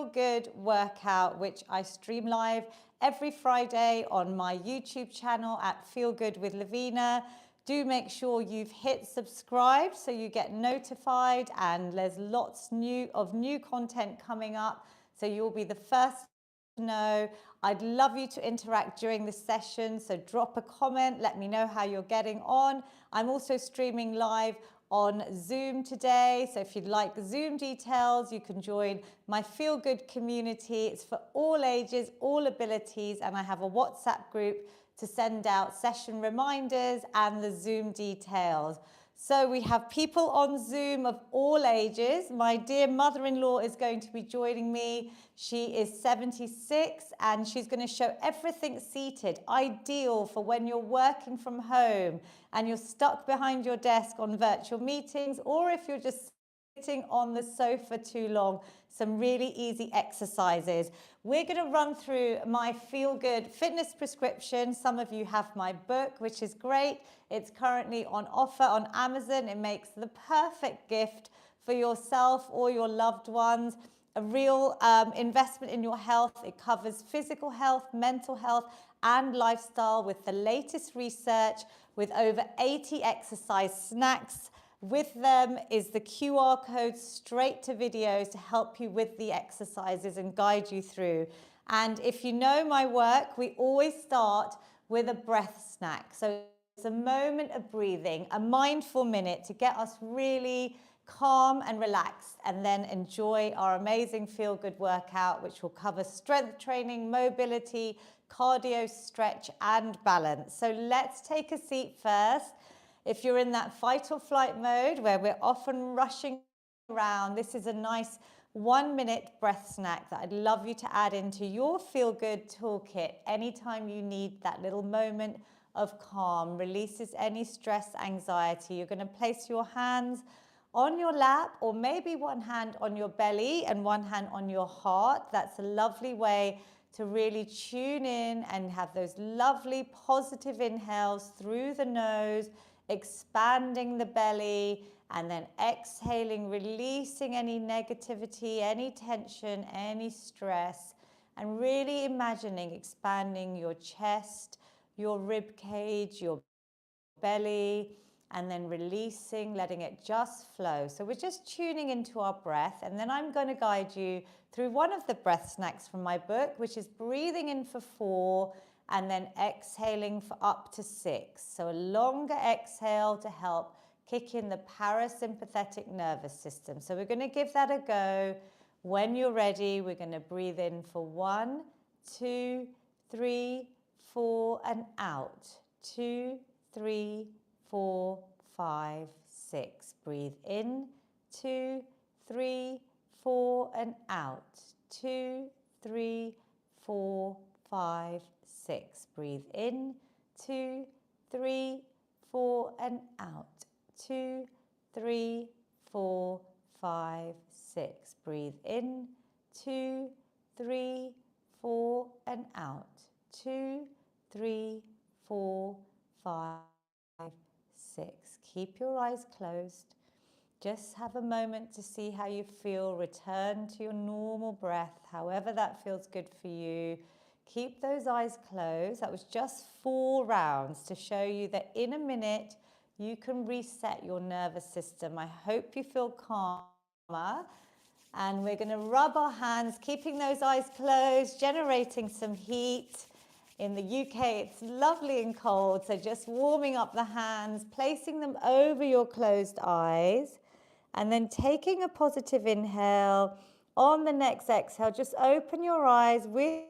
Feel Good workout, which I stream live every Friday on my YouTube channel at Feel Good with Lavina. Do make sure you've hit subscribe so you get notified, and there's lots of new content coming up, so you'll be the first to know. I'd love you to interact during the session, so drop a comment, let me know how you're getting on. I'm also streaming live on Zoom today, so if you'd like Zoom details, you can join my Feel Good community. It's for all ages, all abilities, and I have a WhatsApp group to send out session reminders and the Zoom details. So we have people on Zoom of all ages. My dear mother-in-law is going to be joining me. She is 76 and she's going to show everything seated, ideal for when you're working from home and you're stuck behind your desk on virtual meetings, or if you're just sitting on the sofa too long, some really easy exercises. We're going to run through my Feel Good fitness prescription. Some of you have my book, which is great. It's currently on offer on Amazon. It makes the perfect gift for yourself or your loved ones. A real investment in your health. It covers physical health, mental health, and lifestyle with the latest research, with over 80 exercise snacks. With them is the QR code straight to videos to help you with the exercises and guide you through. And if you know my work, we always start with a breath snack. So it's a moment of breathing, a mindful minute to get us really calm and relaxed, and then enjoy our amazing Feel Good workout, which will cover strength training, mobility, cardio, stretch, and balance. So let's take a seat first. If you're in that fight or flight mode where we're often rushing around, this is a nice 1-minute breath snack that I'd love you to add into your Feel Good toolkit anytime you need that little moment of calm, releases any stress, anxiety. You're going to place your hands on your lap, or maybe one hand on your belly and one hand on your heart. That's a lovely way to really tune in and have those lovely positive inhales through the nose, expanding the belly, and then exhaling, releasing any negativity, any tension, any stress, and really imagining expanding your chest, your rib cage, your belly, and then releasing, letting it just flow. So we're just tuning into our breath, and then I'm going to guide you through one of the breath snacks from my book, which is breathing in for 4 and then exhaling for up to 6. So a longer exhale to help kick in the parasympathetic nervous system. So we're going to give that a go. When you're ready, we're going to breathe in for 1, 2, 3, 4, and out. 2, 3, 4, 5, 6. Breathe in, 2, 3, 4, and out. 2, 3, 4, 5, 6. Breathe in, 2, 3, 4, and out. 2, 3, 4, 5, 6. Breathe in, 2, 3, 4, and out. 2, 3, 4, 5, 6. Keep your eyes closed. Just have a moment to see how you feel. Return to your normal breath, however that feels good for you. Keep those eyes closed. That was just 4 rounds to show you that in a minute you can reset your nervous system. I hope you feel calmer. And we're going to rub our hands, keeping those eyes closed, generating some heat. In the UK, it's lovely and cold, so just warming up the hands, placing them over your closed eyes, and then taking a positive inhale. On the next exhale, just open your eyes with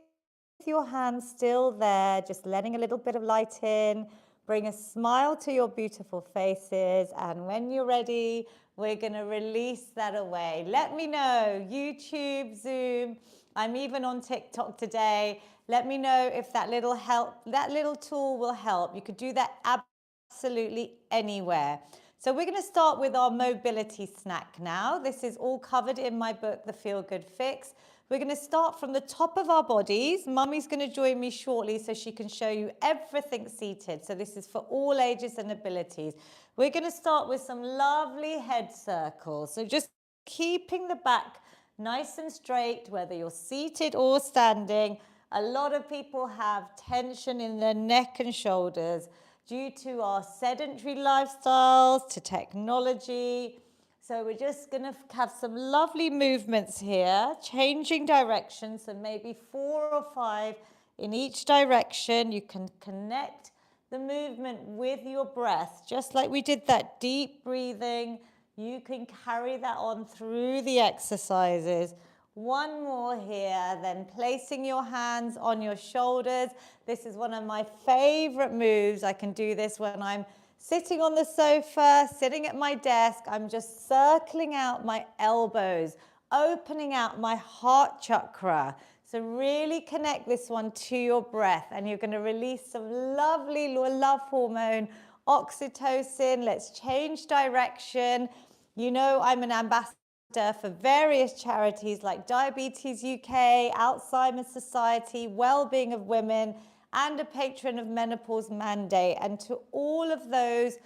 your hands still there, just letting a little bit of light in. Bring a smile to your beautiful faces, and when you're ready, we're going to release that away. Let me know, YouTube, Zoom, I'm even on TikTok today. Let me know if that little tool will help. You could do that absolutely anywhere. So we're going to start with our mobility snack now. This is all covered in my book, The Feel Good Fix. We're going to start from the top of our bodies. Mummy's going to join me shortly so she can show you everything seated. So this is for all ages and abilities. We're going to start with some lovely head circles. So just keeping the back nice and straight, whether you're seated or standing. A lot of people have tension in their neck and shoulders due to our sedentary lifestyles, to technology. So we're just going to have some lovely movements here, changing directions, so maybe 4 or 5 in each direction. You can connect the movement with your breath, just like we did that deep breathing. You can carry that on through the exercises. One more here, then placing your hands on your shoulders. This is one of my favorite moves. I can do this when I'm sitting on the sofa, sitting at my desk. I'm just circling out my elbows, opening out my heart chakra. So really connect this one to your breath, and you're going to release some lovely love hormone, oxytocin. Let's change direction. You know, I'm an ambassador for various charities like Diabetes UK, Alzheimer's Society, Wellbeing of Women, and a patron of Menopause Mandate. And to all of those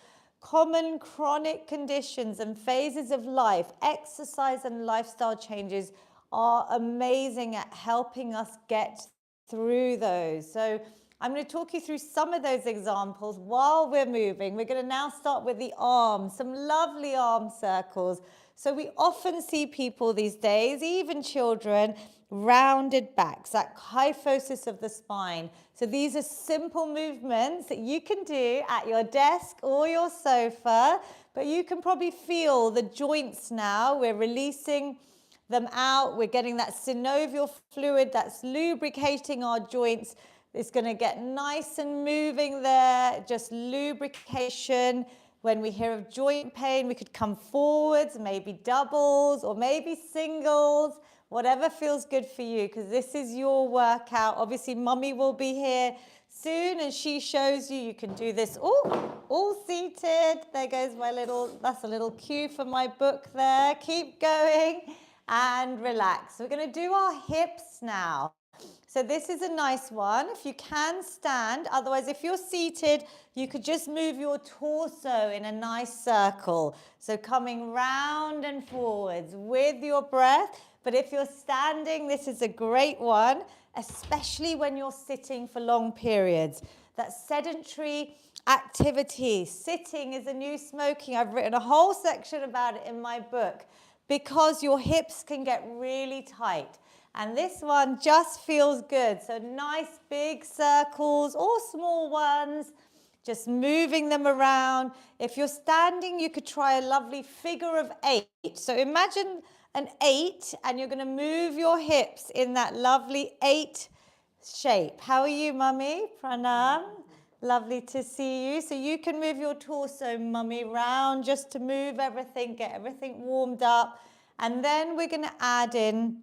common chronic conditions and phases of life, exercise and lifestyle changes are amazing at helping us get through those. So I'm going to talk you through some of those examples while we're moving. We're going to now start with the arms, some lovely arm circles. So we often see people these days, even children, rounded backs, that kyphosis of the spine. So these are simple movements that you can do at your desk or your sofa, but you can probably feel the joints now. We're releasing them out. We're getting that synovial fluid that's lubricating our joints. It's going to get nice and moving there, just lubrication. When we hear of joint pain, we could come forwards, maybe doubles or maybe singles, whatever feels good for you, because this is your workout. Obviously, Mummy will be here soon and she shows you. You can do this all seated. There goes my little, that's a little cue for my book there. Keep going and relax. We're going to do our hips now. So this is a nice one. If you can stand, otherwise if you're seated, you could just move your torso in a nice circle. So coming round and forwards with your breath. But if you're standing, this is a great one, especially when you're sitting for long periods. That sedentary activity. Sitting is a new smoking. I've written a whole section about it in my book because your hips can get really tight. And this one just feels good. So nice big circles or small ones, just moving them around. If you're standing, you could try a lovely figure of 8. So imagine an 8 and you're going to move your hips in that lovely 8 shape. How are you, Mummy? Pranam. Lovely to see you. So you can move your torso, Mummy, round just to move everything, get everything warmed up. And then we're going to add in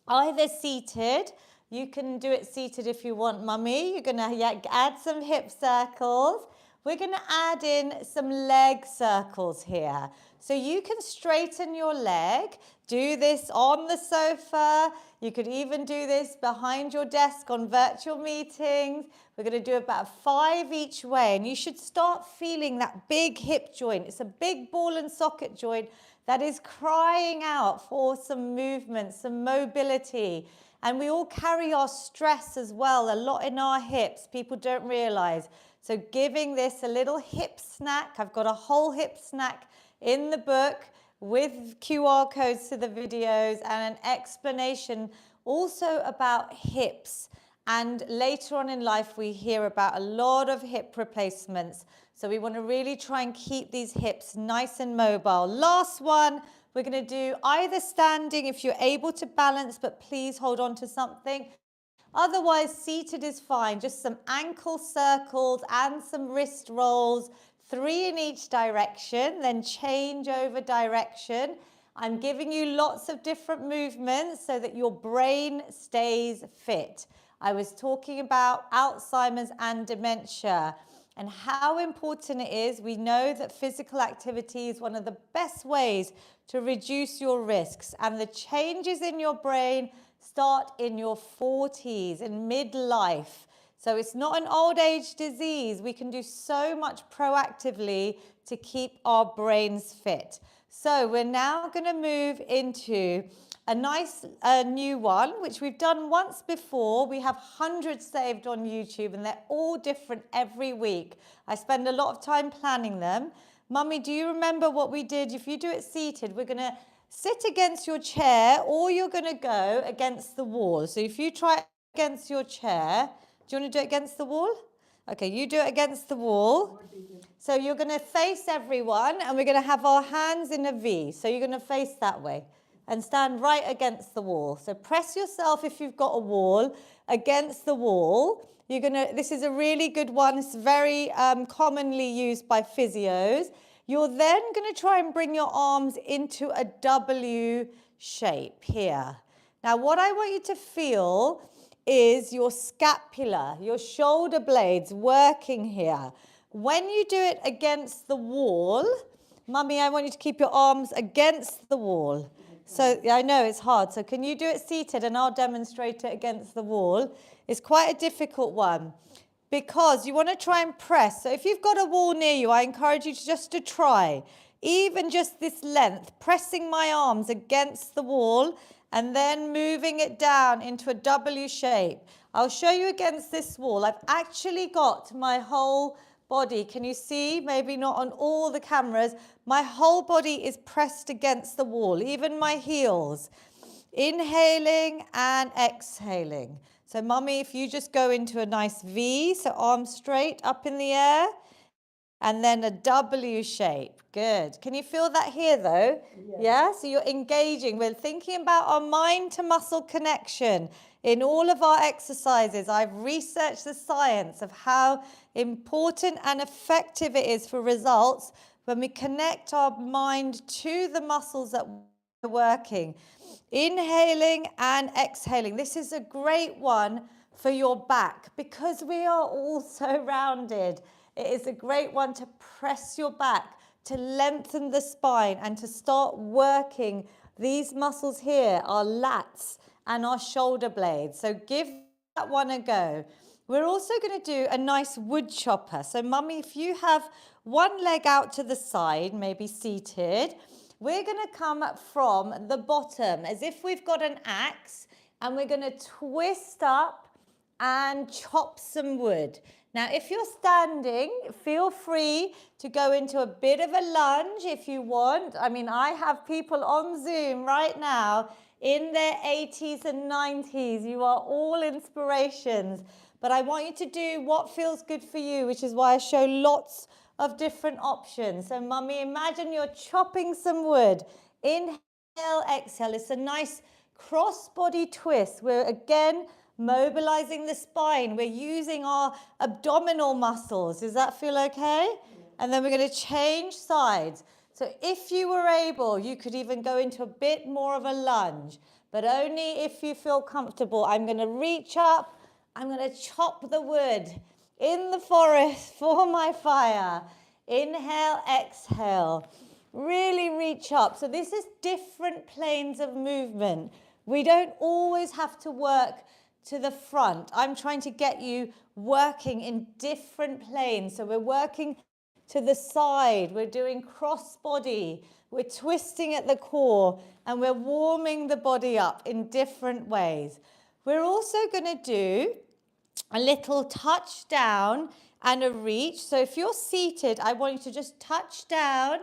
either seated, you can do it seated if you want, Mummy. You're going to add some hip circles. We're going to add in some leg circles here. So you can straighten your leg, do this on the sofa. You could even do this behind your desk on virtual meetings. We're going to do about 5 each way. And you should start feeling that big hip joint. It's a big ball and socket joint that is crying out for some movement, some mobility. And we all carry our stress as well, a lot in our hips. People don't realize. So giving this a little hip snack. I've got a whole hip snack in the book with QR codes to the videos and an explanation also about hips. And later on in life, we hear about a lot of hip replacements. So we want to really try and keep these hips nice and mobile. Last one, we're going to do either standing if you're able to balance, but please hold on to something. Otherwise, seated is fine. Just some ankle circles and some wrist rolls, 3 in each direction, then change over direction. I'm giving you lots of different movements so that your brain stays fit. I was talking about Alzheimer's and dementia and how important it is. We know that physical activity is one of the best ways to reduce your risks, and the changes in your brain start in your 40s, in midlife. So it's not an old age disease. We can do so much proactively to keep our brains fit. So we're now going to move into a nice new one, which we've done once before. We have hundreds saved on YouTube, and they're all different every week. I spend a lot of time planning them. Mummy, do you remember what we did? If you do it seated, we're going to sit against your chair, or you're going to go against the wall. So if you try it against your chair, do you want to do it against the wall? Okay, you do it against the wall. So you're going to face everyone, and we're going to have our hands in a V. So you're going to face that way and stand right against the wall. So press yourself, if you've got a wall, against the wall. This is a really good one. It's very commonly used by physios. You're then going to try and bring your arms into a W shape here. Now, what I want you to feel is your scapula, your shoulder blades working here. When you do it against the wall, Mummy, I want you to keep your arms against the wall. So, I know it's hard. So can you do it seated, and I'll demonstrate it against the wall. It's quite a difficult one because you want to try and press. So if you've got a wall near you, I encourage you to try, even just this length, pressing my arms against the wall and then moving it down into a W shape. I'll show you against this wall. I've actually got my whole body. Can you see? Maybe not on all the cameras. My whole body is pressed against the wall, even my heels. Inhaling and exhaling. So, Mummy, if you just go into a nice V, so arms straight up in the air, and then a W shape. Good. Can you feel that here, though? Yeah? So you're engaging. We're thinking about our mind-to-muscle connection. In all of our exercises, I've researched the science of how important and effective it is for results when we connect our mind to the muscles that we're working. Inhaling and exhaling. This is a great one for your back because we are all so rounded. It is a great one to press your back, to lengthen the spine, and to start working these muscles here, our lats and our shoulder blades. So give that one a go. We're also going to do a nice wood chopper. So, Mummy, if you have one leg out to the side, maybe seated, we're going to come from the bottom as if we've got an axe, and we're going to twist up and chop some wood. Now, if you're standing, feel free to go into a bit of a lunge if you want. I mean, I have people on Zoom right now in their 80s and 90s. You are all inspirations. But I want you to do what feels good for you, which is why I show lots of different options. So, Mummy, imagine you're chopping some wood. Inhale, exhale. It's a nice cross-body twist. We're, again, mobilizing the spine. We're using our abdominal muscles. Does that feel okay? And then we're going to change sides. So if you were able, you could even go into a bit more of a lunge, but only if you feel comfortable. I'm going to reach up. I'm going to chop the wood in the forest for my fire. Inhale, exhale. Really reach up. So this is different planes of movement. We don't always have to work to the front. I'm trying to get you working in different planes. So we're working to the side. We're doing cross body. We're twisting at the core, and we're warming the body up in different ways. We're also going to do a little touch down and a reach. So if you're seated, I want you to just touch down,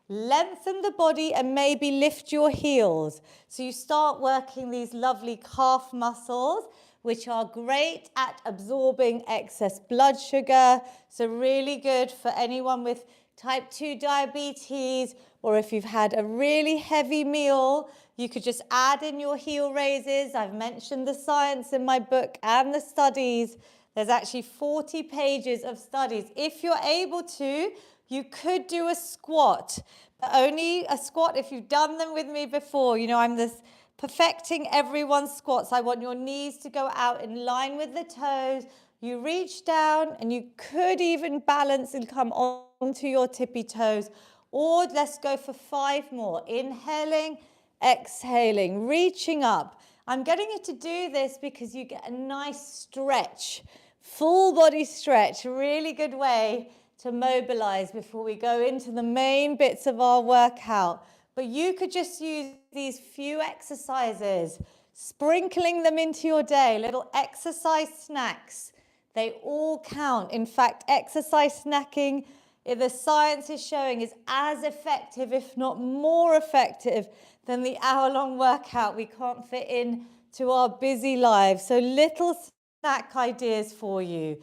lengthen the body, and maybe lift your heels. So you start working these lovely calf muscles, which are great at absorbing excess blood sugar. So really good for anyone with type 2 diabetes, or if you've had a really heavy meal, you could just add in your heel raises. I've mentioned the science in my book and the studies. There's actually 40 pages of studies. If you're able to, you could do a squat, but only a squat if you've done them with me before. You know, I'm this perfecting everyone's squats. I want your knees to go out in line with the toes. You reach down, and you could even balance and come onto your tippy toes. Or let's go for 5 more. Inhaling, exhaling, reaching up. I'm getting you to do this because you get a nice stretch, full body stretch, really good way to mobilize before we go into the main bits of our workout, But you could just use these few exercises, sprinkling them into your day, little exercise snacks. They all count. In fact, exercise snacking, the science is showing, is as effective, if not more effective, than the hour-long workout we can't fit in to our busy lives. So little snack ideas for you.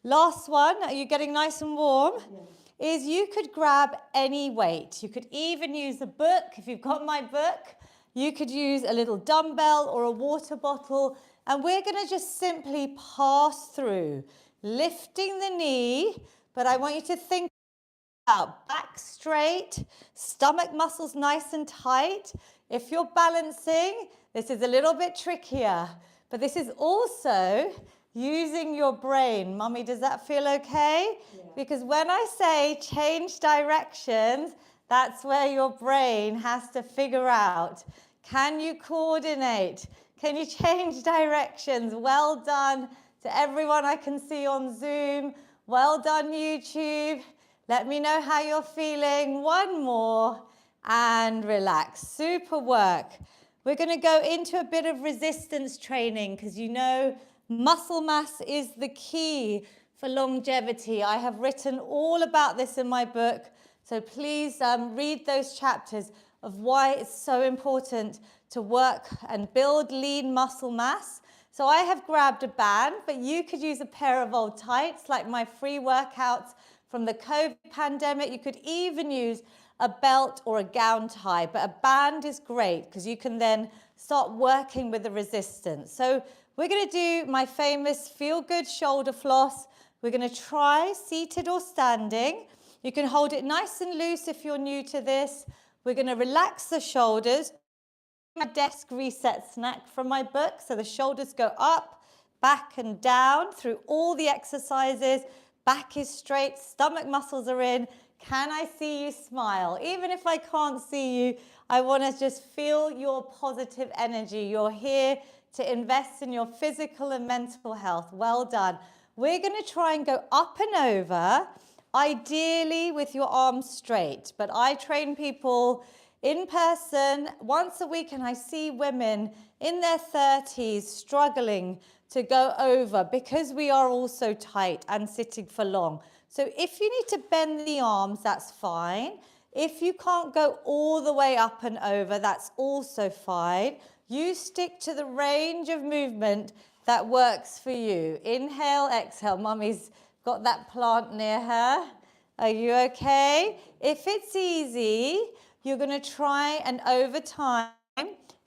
Last one, are you getting nice and warm? Yes. Is you could grab any weight. You could even use a book. If you've got my book, you could use a little dumbbell or a water bottle. And we're going to just simply pass through, lifting the knee. But I want you to think about back straight, stomach muscles nice and tight. If you're balancing, this is a little bit trickier. But this is also using your brain. Mummy, does that feel okay? Yeah. Because when I say change directions, that's where your brain has to figure out. Can you coordinate? Can you change directions? Well done to everyone I can see on Zoom. Well done, YouTube. Let me know how you're feeling. One more and relax. Super work. We're going to go into a bit of resistance training because you know muscle mass is the key for longevity. I have written all about this in my book, so please read those chapters of why it's so important to work and build lean muscle mass. So I have grabbed a band, but you could use a pair of old tights like my free workouts from the COVID pandemic. You could even use a belt or a gown tie, but a band is great because you can then start working with the resistance. So we're going to do my famous feel good shoulder floss. We're going to try seated or standing. You can hold it nice and loose if you're new to this. We're going to relax the shoulders. My desk reset snack from my book. So the shoulders go up, back and down through all the exercises. Back is straight, stomach muscles are in. Can I see you smile? Even if I can't see you, I want to just feel your positive energy. You're here to invest in your physical and mental health. Well done. We're going to try and go up and over, ideally with your arms straight. But I train people in person once a week, and I see women in their 30s struggling to go over because we are all so tight and sitting for long. So if you need to bend the arms, that's fine. If you can't go all the way up and over, that's also fine. You stick to the range of movement that works for you. Inhale, exhale. Mummy's got that plant near her. Are you okay? If it's easy, you're going to try and over time,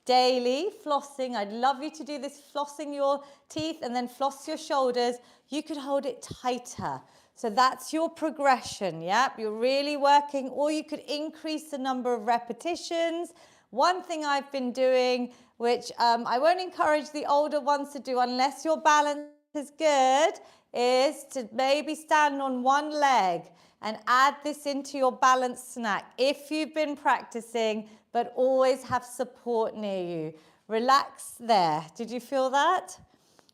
daily, flossing. I'd love you to do this, flossing your teeth and then floss your shoulders. You could hold it tighter. So that's your progression, yep? You're really working, or you could increase the number of repetitions. One thing I've been doing, which I won't encourage the older ones to do unless your balance is good, is to maybe stand on one leg and add this into your balance snack if you've been practicing, but always have support near you. Relax there. Did you feel that?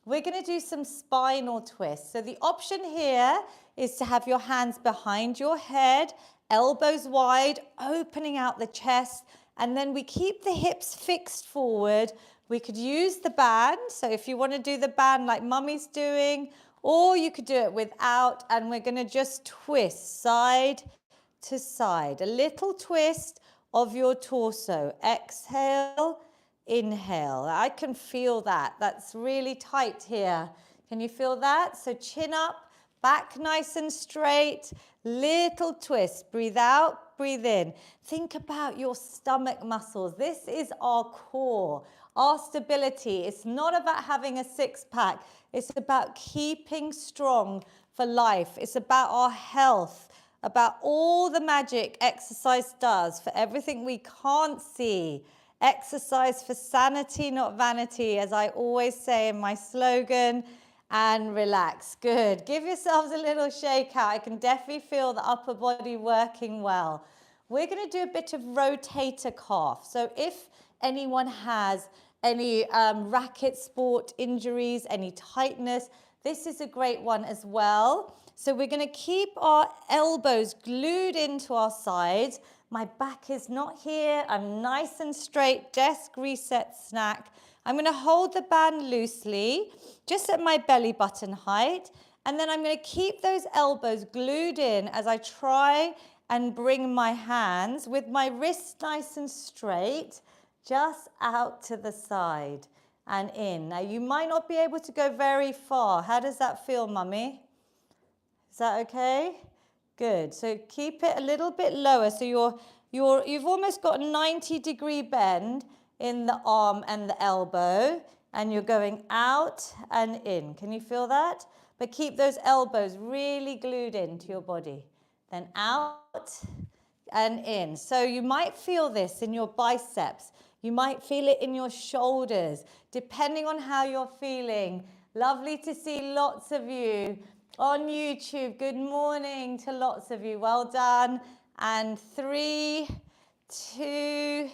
We're going to do some spinal twists. So the option here is to have your hands behind your head, elbows wide, opening out the chest, and then we keep the hips fixed forward. We could use the band. So if you want to do the band like Mummy's doing, or you could do it without, and we're going to just twist side to side. A little twist of your torso. Exhale, inhale. I can feel that. That's really tight here. Can you feel that? So chin up, back nice and straight. Little twist. Breathe out, breathe in. Think about your stomach muscles. This is our core, our stability. It's not about having a six-pack. It's about keeping strong for life. It's about our health, about all the magic exercise does for everything we can't see. Exercise for sanity, not vanity, as I always say in my slogan. And relax. Good. Give yourselves a little shake out. I can definitely feel the upper body working well. We're going to do a bit of rotator cuff. So if anyone has any racket sport injuries, any tightness, this is a great one as well. So we're going to keep our elbows glued into our sides, My back is not here. I'm nice and straight. Desk reset snack. I'm going to hold the band loosely, just at my belly button height. And then I'm going to keep those elbows glued in as I try and bring my hands with my wrists nice and straight, just out to the side and in. Now, you might not be able to go very far. How does that feel, Mummy? Is that okay? Good. So keep it a little bit lower. So you've almost got a 90-degree bend in the arm and the elbow, and you're going out and in. Can you feel that? But keep those elbows really glued into your body. Then out and in. So you might feel this in your biceps. You might feel it in your shoulders, depending on how you're feeling. Lovely to see lots of you on YouTube. Good morning to lots of you. Well done. And 3, 2,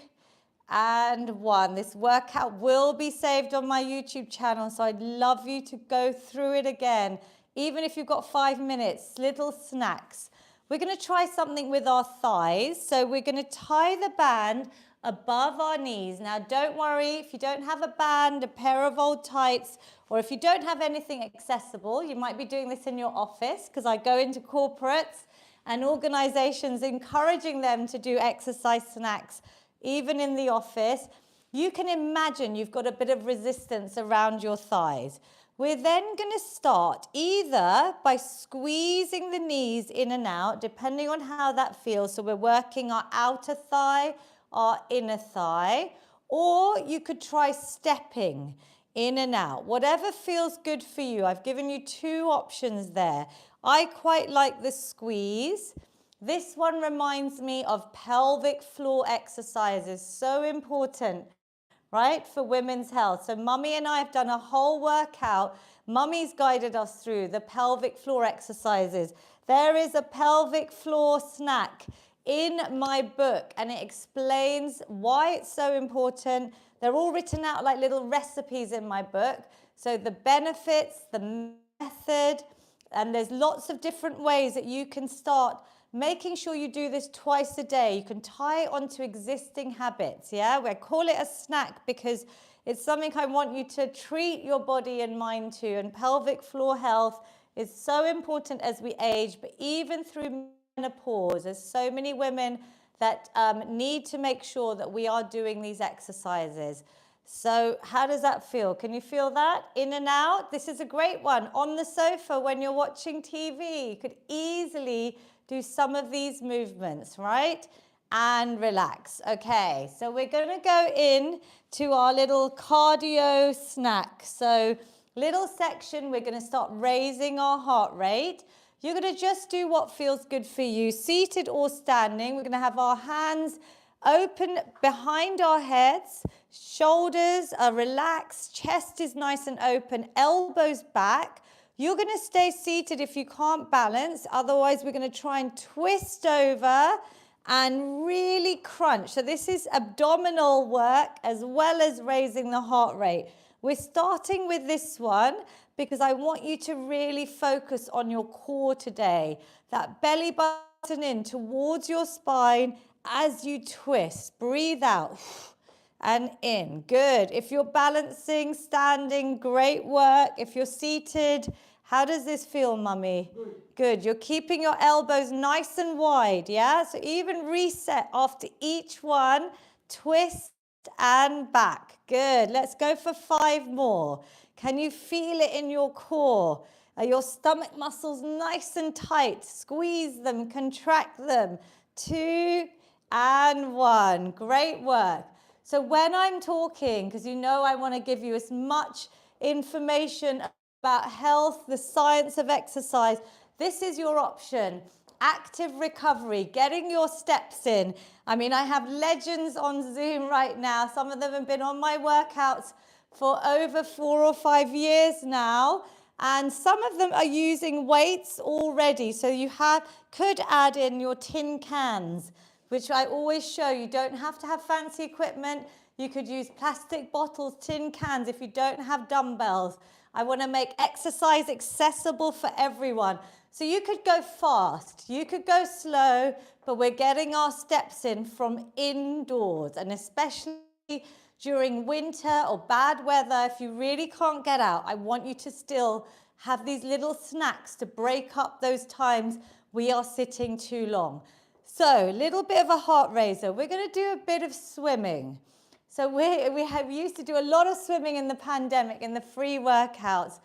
and 1. This workout will be saved on my YouTube channel, so I'd love you to go through it again. Even if you've got 5 minutes, little snacks. We're going to try something with our thighs. So we're going to tie the band above our knees. Now, don't worry if you don't have a band, a pair of old tights, or if you don't have anything accessible. You might be doing this in your office, because I go into corporates and organizations encouraging them to do exercise snacks, even in the office. You can imagine you've got a bit of resistance around your thighs. We're then going to start either by squeezing the knees in and out, depending on how that feels. So we're working our outer thigh, our inner thigh, or you could try stepping in and out. Whatever feels good for you. I've given you 2 options there. I quite like the squeeze. This one reminds me of pelvic floor exercises, so important, right, for women's health. So Mummy and I have done a whole workout. Mummy's guided us through the pelvic floor exercises. There is a pelvic floor snack in my book, and it explains why it's so important. They're all written out like little recipes in my book. So the benefits, the method, and there's lots of different ways that you can start making sure you do this twice a day. You can tie it onto existing habits, yeah? We call it a snack because it's something I want you to treat your body and mind to. And pelvic floor health is so important as we age, but even through menopause, there's so many women that need to make sure that we are doing these exercises. So how does that feel? Can you feel that? In and out. This is a great one. On the sofa when you're watching TV, you could easily do some of these movements, right? And relax. Okay, so we're going to go in to our little cardio snack. So little section, we're going to start raising our heart rate. You're going to just do what feels good for you, seated or standing. We're going to have our hands open behind our heads, shoulders are relaxed, chest is nice and open, elbows back. You're going to stay seated if you can't balance. Otherwise, we're going to try and twist over and really crunch. So this is abdominal work as well as raising the heart rate. We're starting with this one because I want you to really focus on your core today. That belly button in towards your spine as you twist. Breathe out and in. Good. If you're balancing, standing, great work. If you're seated, how does this feel, Mummy? Good. Good. You're keeping your elbows nice and wide, yeah? So even reset after each one, twist and back. Good. Let's go for 5 more. Can you feel it in your core? Are your stomach muscles nice and tight? Squeeze them, contract them. 2 and 1. Great work. So when I'm talking, because you know I want to give you as much information about health, the science of exercise, this is your option. Active recovery, getting your steps in. I mean, I have legends on Zoom right now. Some of them have been on my workouts for over 4 or 5 years now. And some of them are using weights already. So you could add in your tin cans, which I always show. You don't have to have fancy equipment. You could use plastic bottles, tin cans if you don't have dumbbells. I want to make exercise accessible for everyone. So you could go fast, you could go slow, but we're getting our steps in from indoors, and especially during winter or bad weather, if you really can't get out, I want you to still have these little snacks to break up those times we are sitting too long. So, a little bit of a heart raiser. We're going to do a bit of swimming. So we used to do a lot of swimming in the pandemic, in the free workouts.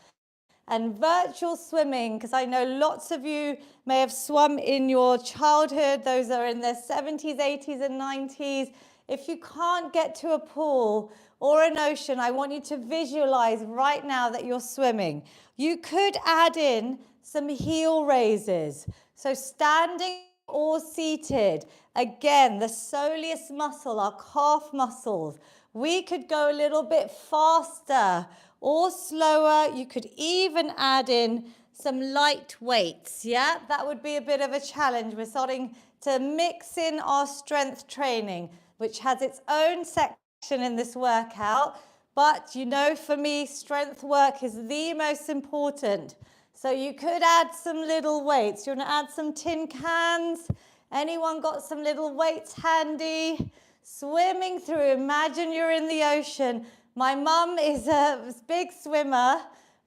And virtual swimming, because I know lots of you may have swum in your childhood. Those are in their 70s, 80s, and 90s. If you can't get to a pool or an ocean, I want you to visualize right now that you're swimming. You could add in some heel raises. So standing or seated. Again, the soleus muscle, our calf muscles. We could go a little bit faster or slower. You could even add in some light weights, yeah? That would be a bit of a challenge. We're starting to mix in our strength training, which has its own section in this workout. But you know, for me, strength work is the most important. So you could add some little weights. You want to add some tin cans? Anyone got some little weights handy? Swimming through, imagine you're in the ocean. My mum is a big swimmer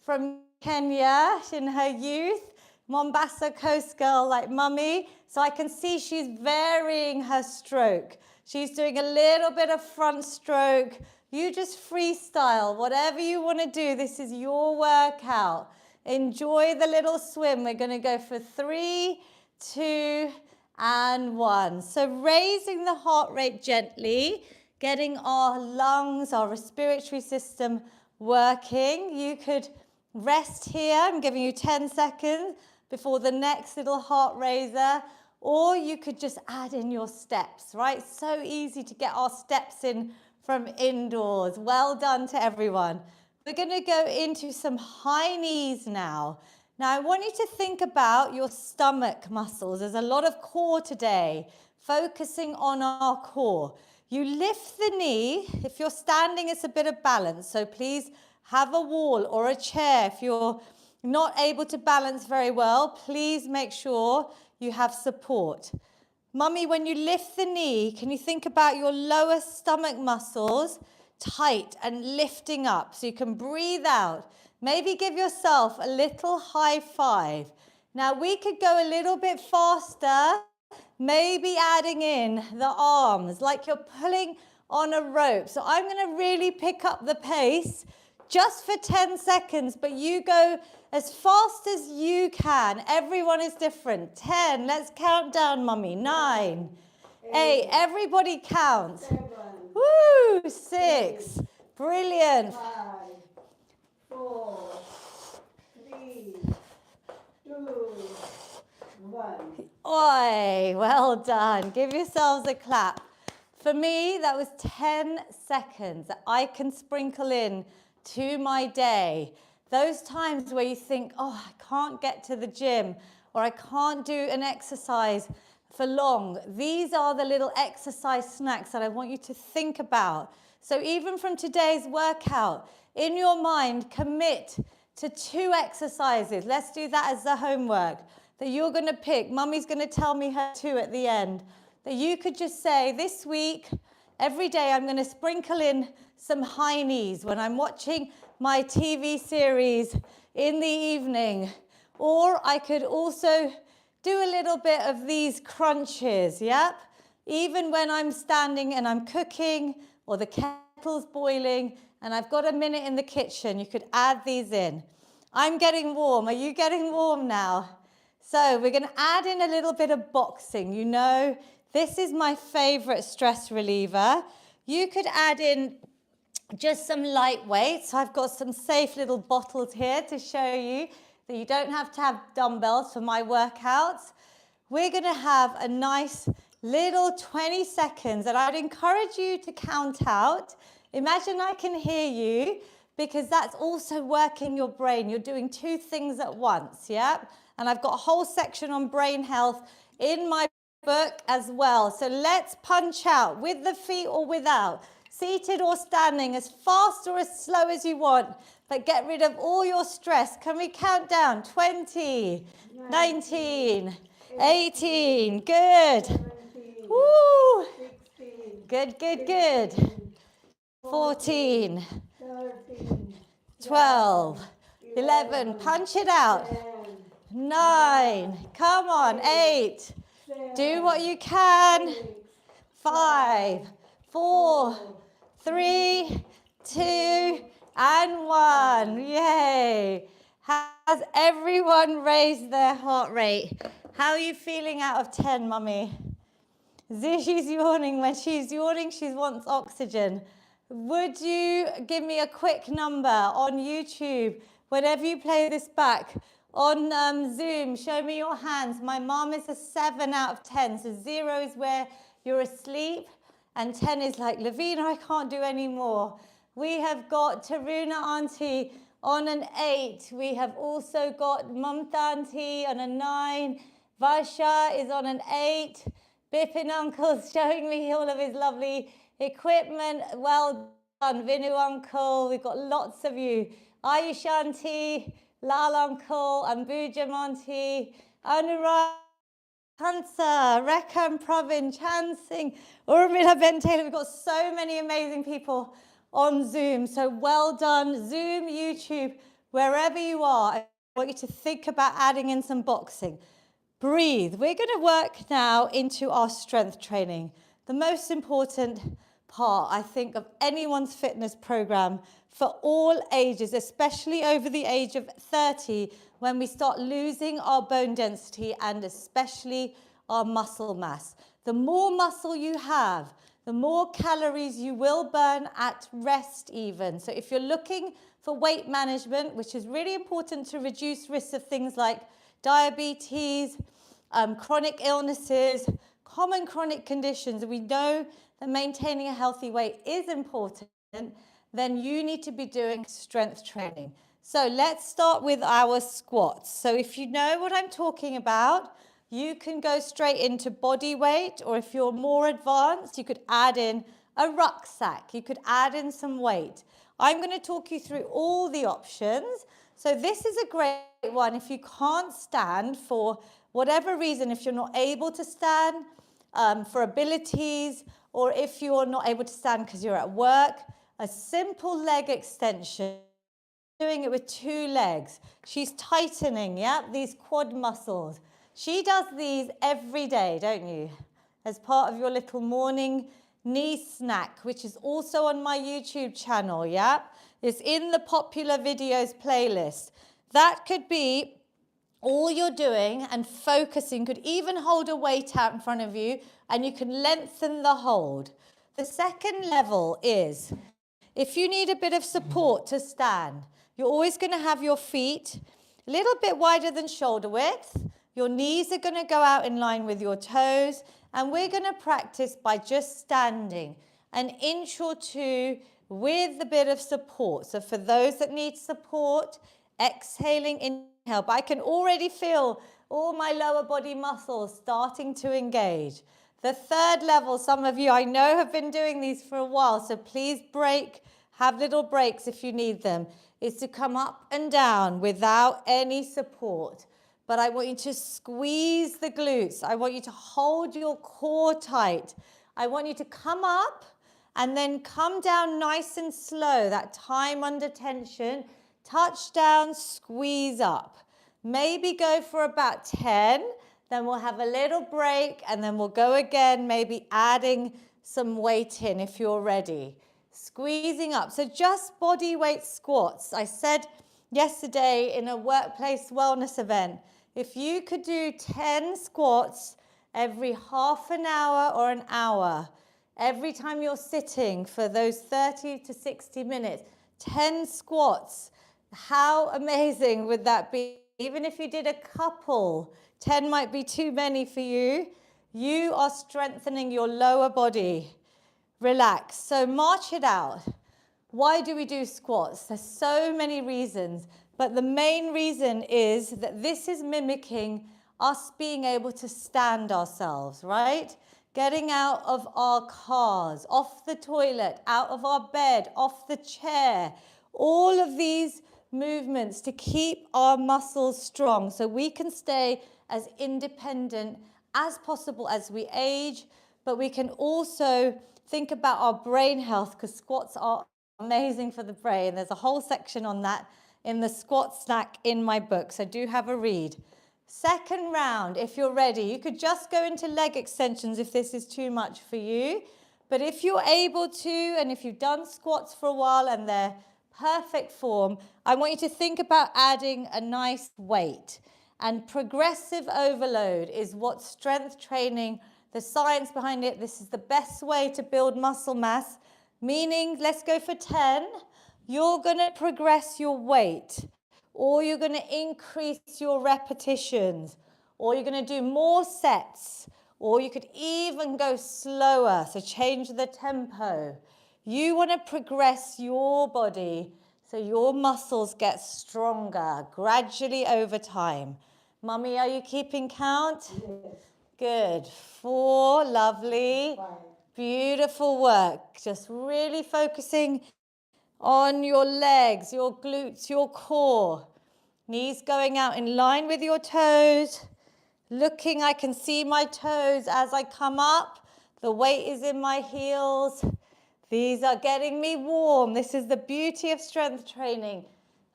from Kenya in her youth. Mombasa coast girl like mummy. So I can see she's varying her stroke. She's doing a little bit of front stroke. You just freestyle, whatever you want to do. This is your workout. Enjoy the little swim. We're going to go for 3, 2, and 1. So raising the heart rate gently, getting our lungs, our respiratory system working. You could rest here. I'm giving you 10 seconds before the next little heart raiser. Or you could just add in your steps, right? So easy to get our steps in from indoors. Well done to everyone. We're going to go into some high knees now. Now, I want you to think about your stomach muscles. There's a lot of core today, focusing on our core. You lift the knee. If you're standing, it's a bit of balance. So please have a wall or a chair. If you're not able to balance very well, please make sure you have support. Mummy, when you lift the knee, can you think about your lower stomach muscles tight and lifting up so you can breathe out? Maybe give yourself a little high five. Now we could go a little bit faster, maybe adding in the arms like you're pulling on a rope. So I'm going to really pick up the pace just for 10 seconds, but you go as fast as you can. Everyone is different. 10, let's count down, mummy. 9, 8, everybody counts. 7, Woo, 6, brilliant. 5, 4, 3, 2, 1. Oi, well done. Give yourselves a clap. For me, that was 10 seconds that I can sprinkle in to my day. Those times where you think, oh, I can't get to the gym or I can't do an exercise for long. These are the little exercise snacks that I want you to think about. So even from today's workout, in your mind, commit to 2 exercises. Let's do that as the homework that you're going to pick. Mummy's going to tell me her 2 at the end. That you could just say, this week, every day I'm going to sprinkle in some high knees when I'm watching my TV series in the evening. Or I could also do a little bit of these crunches, yep? Even when I'm standing and I'm cooking or the kettle's boiling and I've got a minute in the kitchen, you could add these in. I'm getting warm. Are you getting warm now? So we're going to add in a little bit of boxing. You know, this is my favorite stress reliever. You could add in just some light weights. So I've got some safe little bottles here to show you that you don't have to have dumbbells for my workouts. We're going to have a nice little 20 seconds that I'd encourage you to count out. Imagine I can hear you, because that's also working your brain. You're doing 2 things at once, yeah? And I've got a whole section on brain health in my book as well. So let's punch out with the feet or without, seated or standing, as fast or as slow as you want, but get rid of all your stress. Can we count down? 20, 19, 18. Good. 17, Woo. 16, Good, good, good. 14. 13, 12. 11. Punch it out. 10, 9. Come on. 8. Do what you can. 5, 4, 3, 2, and 1. Yay. Has everyone raised their heart rate? How are you feeling out of 10, Mummy? She's yawning. When she's yawning, she wants oxygen. Would you give me a quick number on YouTube? Whenever you play this back on Zoom, show me your hands. My mum is a 7 out of 10. So 0 is where you're asleep, and 10 is like, Lavina, I can't do any more. We have got Taruna Auntie on an 8. We have also got Mamta Auntie on a 9. Varsha is on an 8. Bipin Uncle's showing me all of his lovely equipment. Well done, Vinu Uncle. We've got lots of you. Ayush Auntie, Lal Uncle, Ambujam Auntie, Anurag, Hansa, Rekam Pravin, Chansing, Urmila Ben Taylor. We've got so many amazing people on Zoom. So well done. Zoom, YouTube, wherever you are, I want you to think about adding in some boxing. Breathe. We're going to work now into our strength training. The most important part, I think, of anyone's fitness program for all ages, especially over the age of 30, when we start losing our bone density and especially our muscle mass. The more muscle you have, the more calories you will burn at rest even. So if you're looking for weight management, which is really important to reduce risks of things like diabetes, chronic illnesses, common chronic conditions, we know that maintaining a healthy weight is important, then you need to be doing strength training. So let's start with our squats. So if you know what I'm talking about, you can go straight into body weight, or if you're more advanced, you could add in a rucksack. You could add in some weight. I'm going to talk you through all the options. So this is a great one if you can't stand for whatever reason, if you're not able to stand for abilities, or if you're not able to stand because you're at work, a simple leg extension. Doing it with 2 legs. She's tightening, yeah, these quad muscles. She does these every day, don't you? As part of your little morning knee snack, which is also on my YouTube channel, yeah? It's in the popular videos playlist. That could be all you're doing and focusing. Could even hold a weight out in front of you and you can lengthen the hold. The second level is if you need a bit of support to stand, you're always going to have your feet a little bit wider than shoulder width. Your knees are going to go out in line with your toes, and we're going to practice by just standing an inch or 2 with a bit of support. So for those that need support, exhaling, inhale. But I can already feel all my lower body muscles starting to engage. The third level, some of you I know have been doing these for a while, so please have little breaks if you need them, is to come up and down without any support. But I want you to squeeze the glutes. I want you to hold your core tight. I want you to come up and then come down nice and slow. That time under tension. Touch down, squeeze up. Maybe go for about 10. Then we'll have a little break and then we'll go again, maybe adding some weight in if you're ready. Squeezing up. So just body weight squats. I said yesterday in a workplace wellness event, if you could do 10 squats every half an hour or an hour, every time you're sitting for those 30 to 60 minutes, 10 squats, how amazing would that be? Even if you did a couple, 10 might be too many for you. You are strengthening your lower body. Relax. So march it out. Why do we do squats? There's so many reasons, but the main reason is that this is mimicking us being able to stand ourselves, right? Getting out of our cars, off the toilet, out of our bed, off the chair. All of these movements to keep our muscles strong so we can stay as independent as possible as we age, but we can also think about our brain health because squats are amazing for the brain. There's a whole section on that in the squat snack in my book, so do have a read. Second round, if you're ready, you could just go into leg extensions if this is too much for you. But if you're able to, and if you've done squats for a while and they're perfect form, I want you to think about adding a nice weight. And progressive overload is what strength training, the science behind it, this is the best way to build muscle mass. Meaning, let's go for 10. You're going to progress your weight, or you're going to increase your repetitions, or you're going to do more sets, or you could even go slower, so change the tempo. You want to progress your body so your muscles get stronger gradually over time. Mummy, are you keeping count? Yes. Good. 4, lovely. 5. Beautiful work. Just really focusing on your legs, your glutes, your core. Knees going out in line with your toes. Looking, I can see my toes as I come up. The weight is in my heels. These are getting me warm. This is the beauty of strength training.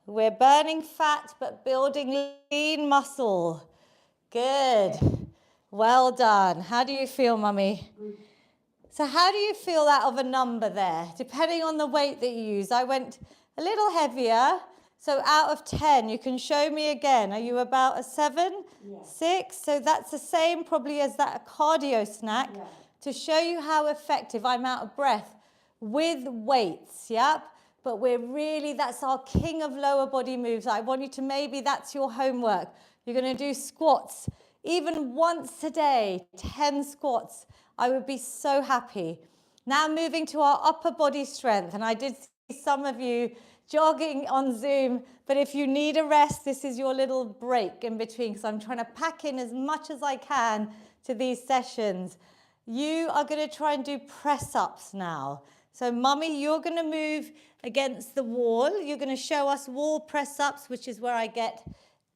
We're burning fat but building lean muscle. Good. Well done. How do you feel, Mummy? Good. So how do you feel out of a number there? Depending on the weight that you use. I went a little heavier. So out of 10, you can show me again. Are you about a 7? Yeah. 6? So that's the same probably as that cardio snack. Yeah. To show you how effective, I'm out of breath with weights, yep. But we're really, that's our king of lower body moves. I want you to maybe, that's your homework. You're going to do squats even once a day, 10 squats. I would be so happy. Now moving to our upper body strength. And I did see some of you jogging on Zoom, but if you need a rest, this is your little break in between because I'm trying to pack in as much as I can to these sessions. You are going to try and do press-ups now. So Mummy, you're going to move against the wall. You're going to show us wall press-ups, which is where I get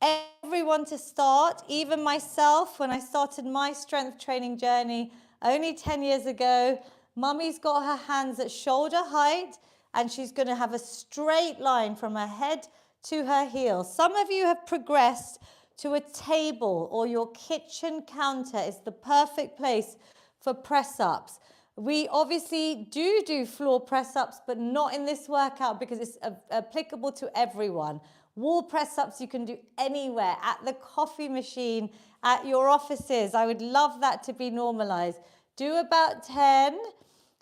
everyone to start, even myself, when I started my strength training journey only 10 years ago. Mummy's got her hands at shoulder height, and she's going to have a straight line from her head to her heels. Some of you have progressed to a table, or your kitchen counter is the perfect place for press-ups. We obviously do floor press-ups, but not in this workout because it's applicable to everyone. Wall press-ups you can do anywhere, at the coffee machine, at your offices. I would love that to be normalized. Do about 10.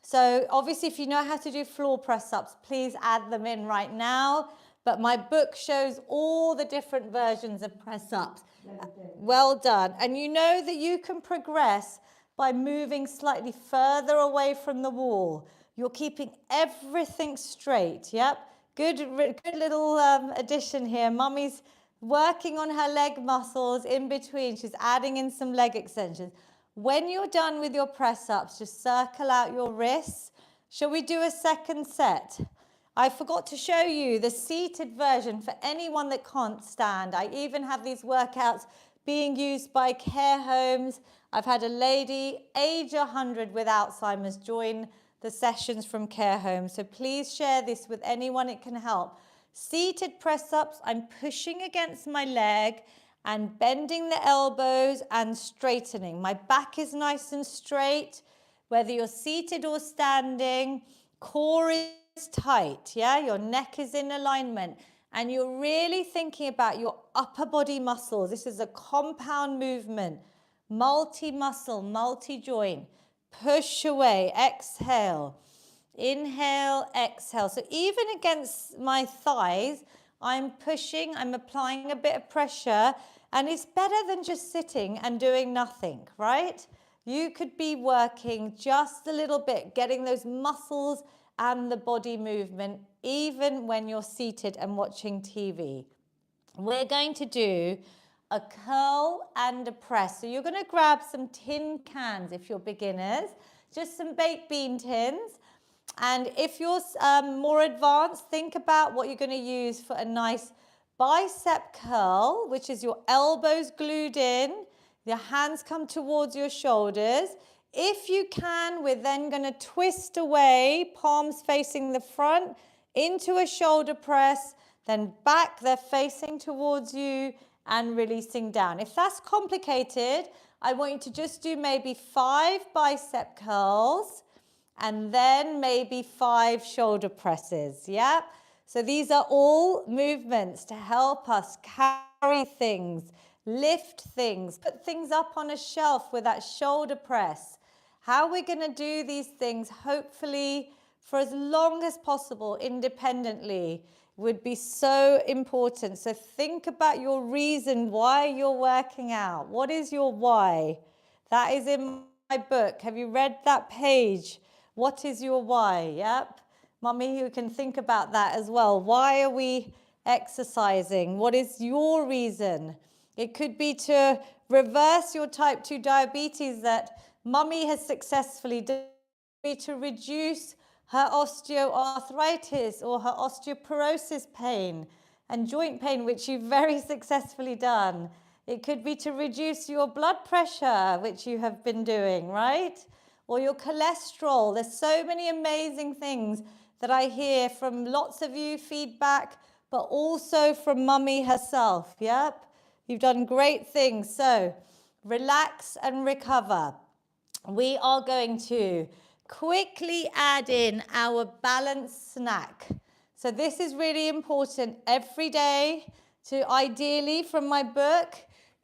So obviously if you know how to do floor press-ups, please add them in right now. But my book shows all the different versions of press-ups. Well done. And you know that you can progress by moving slightly further away from the wall. You're keeping everything straight, yep. Good little addition here. Mummy's working on her leg muscles in between. She's adding in some leg extensions. When you're done with your press-ups, just circle out your wrists. Shall we do a second set? I forgot to show you the seated version for anyone that can't stand. I even have these workouts being used by care homes. I've had a lady, age 100 with Alzheimer's, join the sessions from care homes. So please share this with anyone it can help. Seated press-ups, I'm pushing against my leg and bending the elbows and straightening. My back is nice and straight, whether you're seated or standing. Core is tight, yeah? Your neck is in alignment. And you're really thinking about your upper body muscles. This is a compound movement. Multi-muscle, multi-joint. Push away, exhale. Inhale, exhale. So even against my thighs, I'm pushing, I'm applying a bit of pressure, and it's better than just sitting and doing nothing, right? You could be working just a little bit, getting those muscles and the body movement, even when you're seated and watching TV. We're going to do a curl and a press. So you're going to grab some tin cans if you're beginners, just some baked bean tins. And if you're more advanced, think about what you're going to use for a nice bicep curl, which is your elbows glued in, your hands come towards your shoulders. If you can, we're then going to twist away, palms facing the front, into a shoulder press, then back, they're facing towards you and releasing down. If that's complicated, I want you to just do maybe 5 bicep curls and then maybe 5 shoulder presses, yeah? So these are all movements to help us carry things, lift things, put things up on a shelf with that shoulder press. How we're going to do these things, hopefully for as long as possible independently, would be so important. So think about your reason why you're working out. What is your why? That is in my book. Have you read that page? What is your why? Yep. Mummy, you can think about that as well. Why are we exercising? What is your reason? It could be to reverse your type 2 diabetes that Mummy has successfully done, to reduce her osteoarthritis or her osteoporosis pain and joint pain, which you've very successfully done. It could be to reduce your blood pressure, which you have been doing, right? Or your cholesterol. There's so many amazing things that I hear from lots of you, feedback, but also from Mummy herself, yep? You've done great things. So relax and recover. We are going to quickly add in our balanced snack. So this is really important every day to ideally, from my book,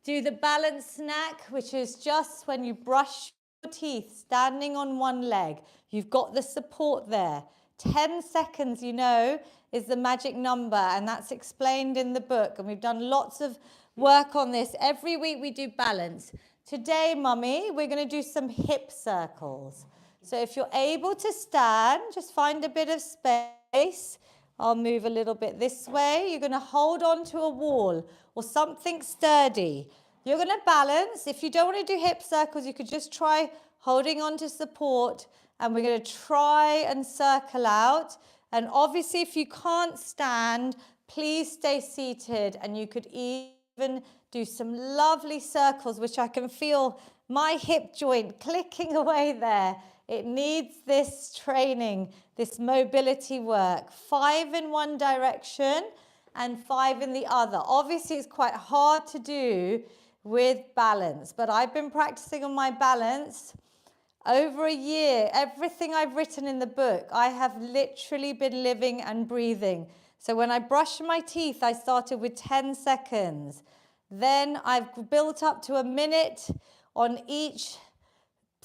do the balanced snack, which is just when you brush your teeth, standing on one leg. You've got the support there. 10 seconds, you know, is the magic number, and that's explained in the book. And we've done lots of work on this. Every week we do balance. Today, Mummy, we're going to do some hip circles. So if you're able to stand, just find a bit of space. I'll move a little bit this way. You're going to hold on to a wall or something sturdy. You're going to balance. If you don't want to do hip circles, you could just try holding on to support. And we're going to try and circle out. And obviously, if you can't stand, please stay seated. And you could even do some lovely circles, which I can feel my hip joint clicking away there. It needs this training, this mobility work. 5 in one direction and 5 in the other. Obviously, it's quite hard to do with balance, but I've been practicing on my balance over a year. Everything I've written in the book, I have literally been living and breathing. So when I brush my teeth, I started with 10 seconds. Then I've built up to a minute on each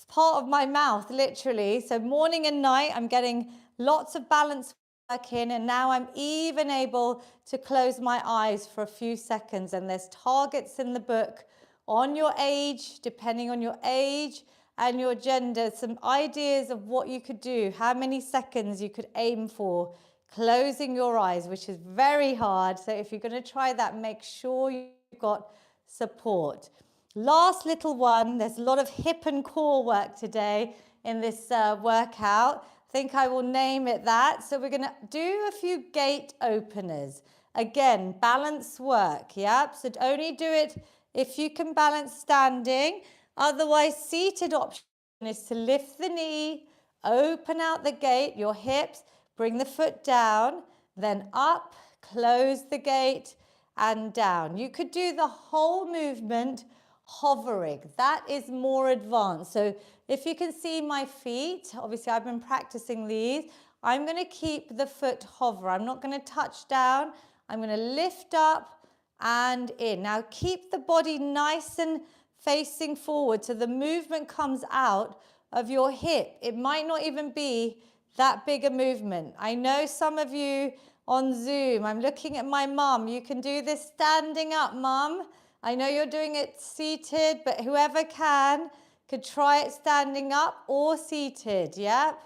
part of my mouth, literally. So morning and night, I'm getting lots of balance work in, and now I'm even able to close my eyes for a few seconds. And there's targets in the book on your age, depending on your age and your gender, some ideas of what you could do, how many seconds you could aim for, closing your eyes, which is very hard. So if you're going to try that, make sure you've got support. Last little one, there's a lot of hip and core work today in this workout. I think I will name it that. So we're going to do a few gate openers. Again, balance work, yep? So only do it if you can balance standing. Otherwise, seated option is to lift the knee, open out the gate, your hips, bring the foot down, then up, close the gate, and down. You could do the whole movement hovering. That is more advanced. So if you can see my feet, obviously I've been practicing these. I'm going to keep the foot hover. I'm not going to touch down. I'm going to lift up and in. Now keep the body nice and facing forward so the movement comes out of your hip. It might not even be that big a movement. I know some of you on Zoom, I'm looking at my mum. You can do this standing up, mum. I know you're doing it seated, but whoever can could try it standing up or seated, yep?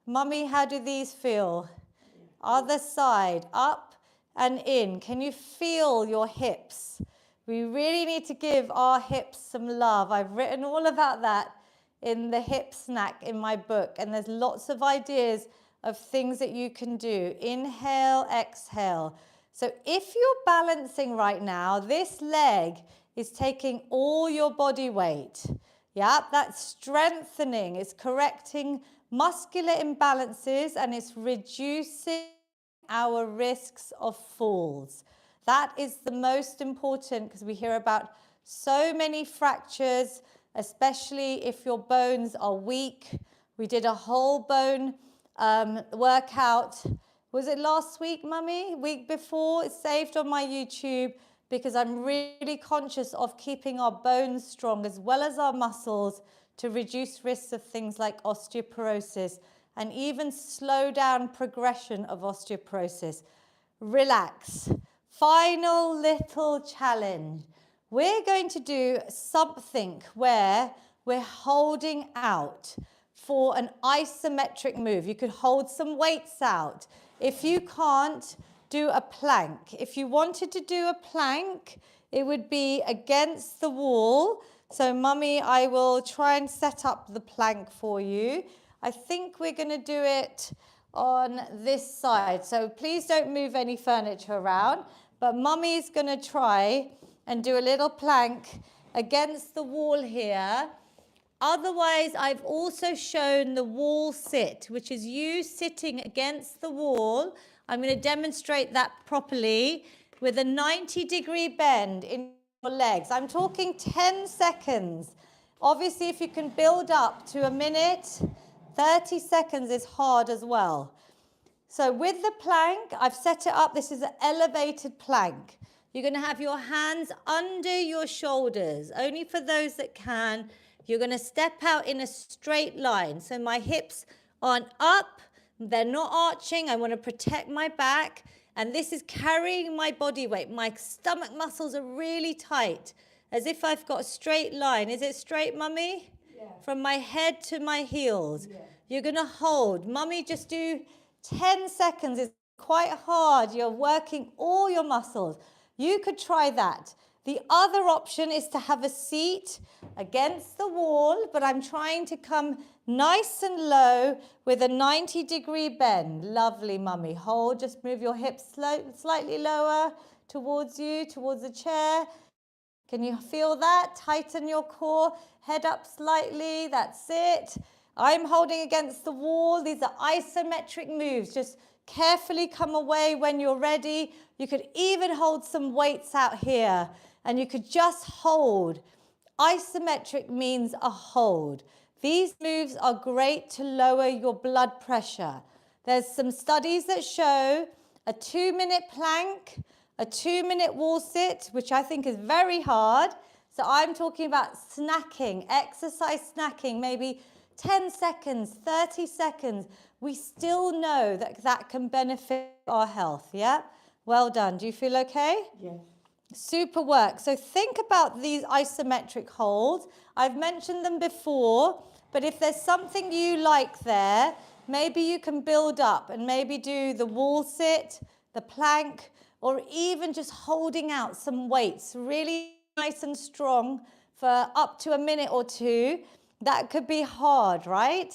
Mummy, how do these feel? Other side, up and in. Can you feel your hips? We really need to give our hips some love. I've written all about that in the hip snack in my book, and there's lots of ideas of things that you can do. Inhale, exhale. So if you're balancing right now, this leg is taking all your body weight. Yeah, that's strengthening, it's correcting muscular imbalances, and it's reducing our risks of falls. That is the most important, because we hear about so many fractures, especially if your bones are weak. We did a whole bone workout. Was it last week, Mummy? Week before? It's saved on my YouTube, because I'm really conscious of keeping our bones strong as well as our muscles to reduce risks of things like osteoporosis and even slow down progression of osteoporosis. Relax. Final little challenge. We're going to do something where we're holding out for an isometric move. You could hold some weights out. If you can't, do a plank. If you wanted to do a plank, it would be against the wall. So, Mummy, I will try and set up the plank for you. I think we're going to do it on this side. So please don't move any furniture around. But Mummy's going to try and do a little plank against the wall here. Otherwise, I've also shown the wall sit, which is you sitting against the wall. I'm going to demonstrate that properly with a 90-degree bend in your legs. I'm talking 10 seconds. Obviously, if you can build up to a minute, 30 seconds is hard as well. So with the plank, I've set it up. This is an elevated plank. You're going to have your hands under your shoulders, only for those that can. You're going to step out in a straight line. So my hips aren't up, they're not arching. I want to protect my back. And this is carrying my body weight. My stomach muscles are really tight, as if I've got a straight line. Is it straight, Mummy? Yeah. From my head to my heels. Yeah. You're going to hold. Mummy, just do 10 seconds. It's quite hard. You're working all your muscles. You could try that. The other option is to have a seat against the wall, but I'm trying to come nice and low with a 90-degree bend. Lovely, Mummy. Hold, just move your hips slightly lower towards you, towards the chair. Can you feel that? Tighten your core, head up slightly, that's it. I'm holding against the wall. These are isometric moves. Just carefully come away when you're ready. You could even hold some weights out here, and you could just hold. Isometric means a hold. These moves are great to lower your blood pressure. There's some studies that show a 2-minute plank, a 2-minute wall sit, which I think is very hard. So I'm talking about snacking, exercise snacking, maybe 10 seconds, 30 seconds. We still know that that can benefit our health, yeah? Well done. Do you feel okay? Yes. Super work. So think about these isometric holds. I've mentioned them before, but if there's something you like there, maybe you can build up and maybe do the wall sit, the plank, or even just holding out some weights, really nice and strong for up to a minute or two. That could be hard, right?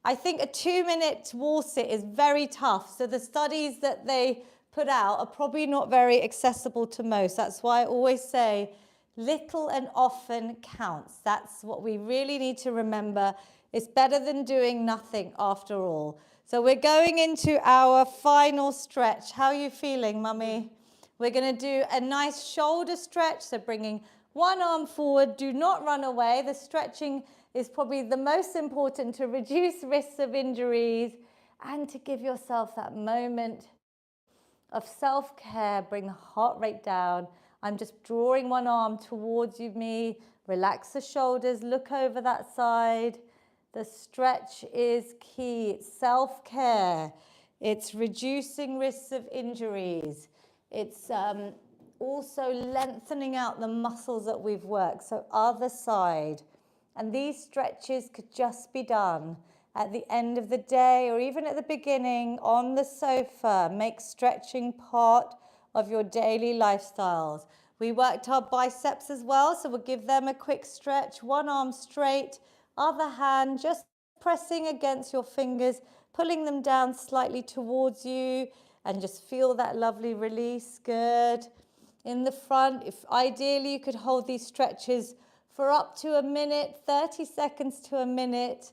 I think a 2-minute wall sit is very tough. So the studies that they put out are probably not very accessible to most. That's why I always say little and often counts. That's what we really need to remember. It's better than doing nothing after all. So we're going into our final stretch. How are you feeling, Mummy? We're going to do a nice shoulder stretch. So bringing one arm forward. Do not run away. The stretching is probably the most important to reduce risks of injuries and to give yourself that moment of self-care. Bring the heart rate down. I'm just drawing one arm towards me. Relax the shoulders. Look over that side. The stretch is key. It's self-care. It's reducing risks of injuries. It's also lengthening out the muscles that we've worked. So other side. And these stretches could just be done at the end of the day or even at the beginning on the sofa. Make stretching part of your daily lifestyles. We worked our biceps as well, so we'll give them a quick stretch. One arm straight, other hand just pressing against your fingers, pulling them down slightly towards you and just feel that lovely release. Good. In the front, if ideally you could hold these stretches for up to a minute, 30 seconds to a minute,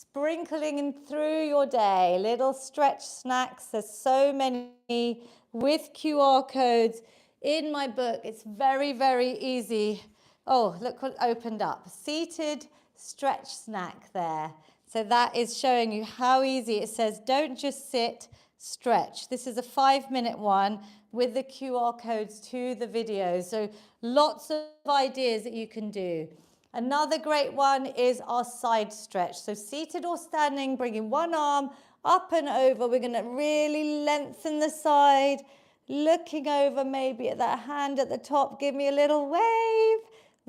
sprinkling in through your day. Little stretch snacks. There's so many with QR codes in my book. It's very, very easy. Oh, look what opened up. Seated stretch snack there. So that is showing you how easy. It says, don't just sit, stretch. This is a 5-minute one with the QR codes to the videos. So lots of ideas that you can do. Another great one is our side stretch. So seated or standing, bringing one arm up and over. We're going to really lengthen the side, looking over maybe at that hand at the top. Give me a little wave.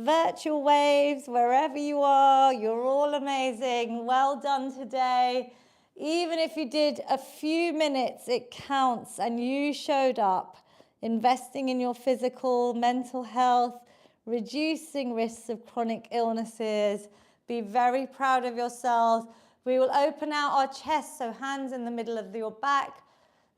Virtual waves, wherever you are, you're all amazing. Well done today. Even if you did a few minutes, it counts and you showed up. Investing in your physical, mental health, reducing risks of chronic illnesses. Be very proud of yourselves. We will open out our chest, so hands in the middle of your back,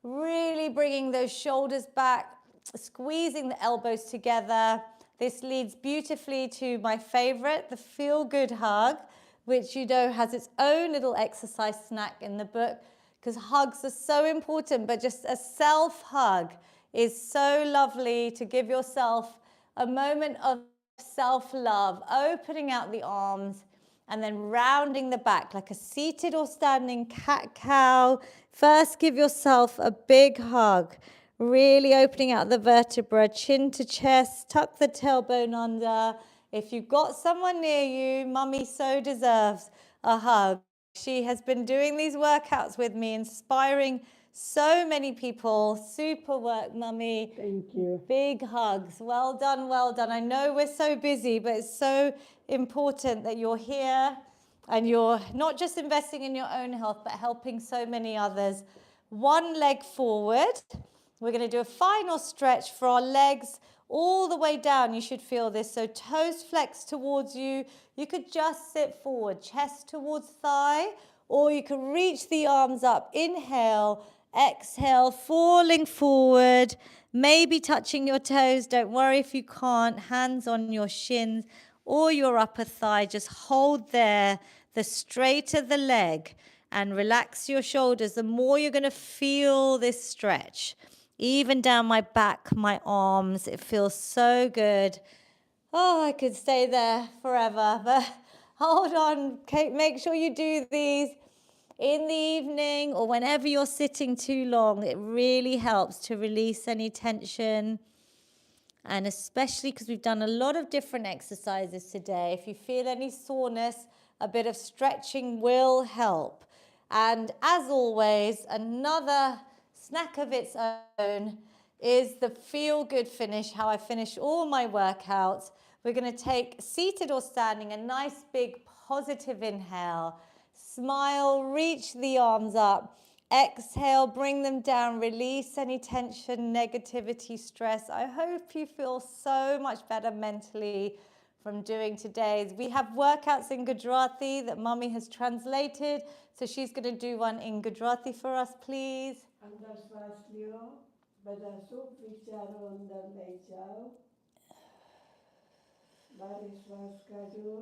really bringing those shoulders back, squeezing the elbows together. This leads beautifully to my favorite, the Feel Good Hug, which you know has its own little exercise snack in the book, because hugs are so important, but just a self-hug is so lovely to give yourself a moment of self-love, opening out the arms and then rounding the back like a seated or standing cat-cow. First, give yourself a big hug. Really opening out the vertebra, chin to chest, tuck the tailbone under. If you've got someone near you, Mummy so deserves a hug. She has been doing these workouts with me, inspiring so many people. Super work, Mummy. Thank you. Big hugs. Well done, well done. I know we're so busy, but it's so important that you're here and you're not just investing in your own health, but helping so many others. One leg forward. We're going to do a final stretch for our legs all the way down. You should feel this. So toes flex towards you. You could just sit forward, chest towards thigh, or you can reach the arms up. Inhale, exhale, falling forward, maybe touching your toes. Don't worry if you can't. Hands on your shins or your upper thigh. Just hold there. The straighter the leg and relax your shoulders, the more you're going to feel this stretch. Even down my back, my arms, it feels so good. Oh, I could stay there forever, but hold on, Kate, make sure you do these in the evening or whenever you're sitting too long. It really helps to release any tension. And especially because we've done a lot of different exercises today. If you feel any soreness, a bit of stretching will help. And as always, another snack of its own is the feel good finish, how I finish all my workouts. We're going to take seated or standing, a nice big positive inhale. Smile, reach the arms up. Exhale, bring them down, release any tension, negativity, stress. I hope you feel so much better mentally from doing today's. We have workouts in Gujarati that Mummy has translated, so she's going to do one in Gujarati for us, please. અંદર શ્વાસ લ્યો, બધા શુભ વિચારો અંદર લઈ જાઓ. બારે શ્વાસ કાઢો,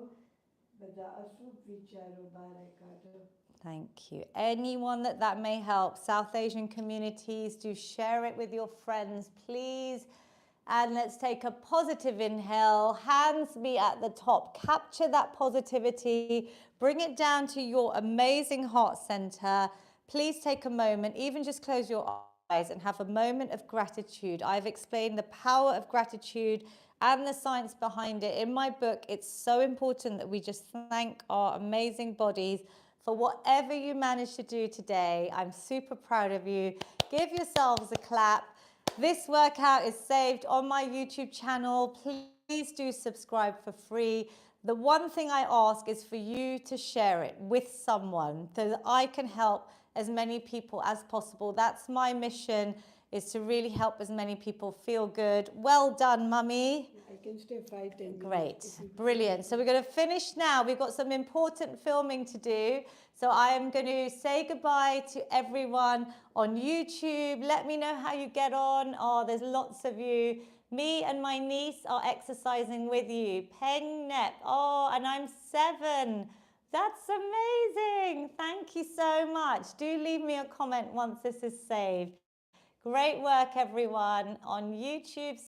બધા અશુભ વિચારો બારે કાઢો. Thank you. Anyone that may help, South Asian communities, do share it with your friends, please. And let's take a positive inhale. Hands be at the top. Capture that positivity. Bring it down to your amazing heart center. Please take a moment, even just close your eyes and have a moment of gratitude. I've explained the power of gratitude and the science behind it. In my book, it's so important that we just thank our amazing bodies for whatever you managed to do today. I'm super proud of you. Give yourselves a clap. This workout is saved on my YouTube channel. Please do subscribe for free. The one thing I ask is for you to share it with someone so that I can help as many people as possible. That's my mission, is to really help as many people feel good. Well done, Mummy. I can stay 5-10 minutes. Great, if you- brilliant. So we're going to finish now. We've got some important filming to do. So I am going to say goodbye to everyone on YouTube. Let me know how you get on. Oh, there's lots of you. Me and my niece are exercising with you. Peng Nep. Oh, and I'm 7. That's amazing. Thank you so much. Do leave me a comment once this is saved. Great work, everyone, on YouTube.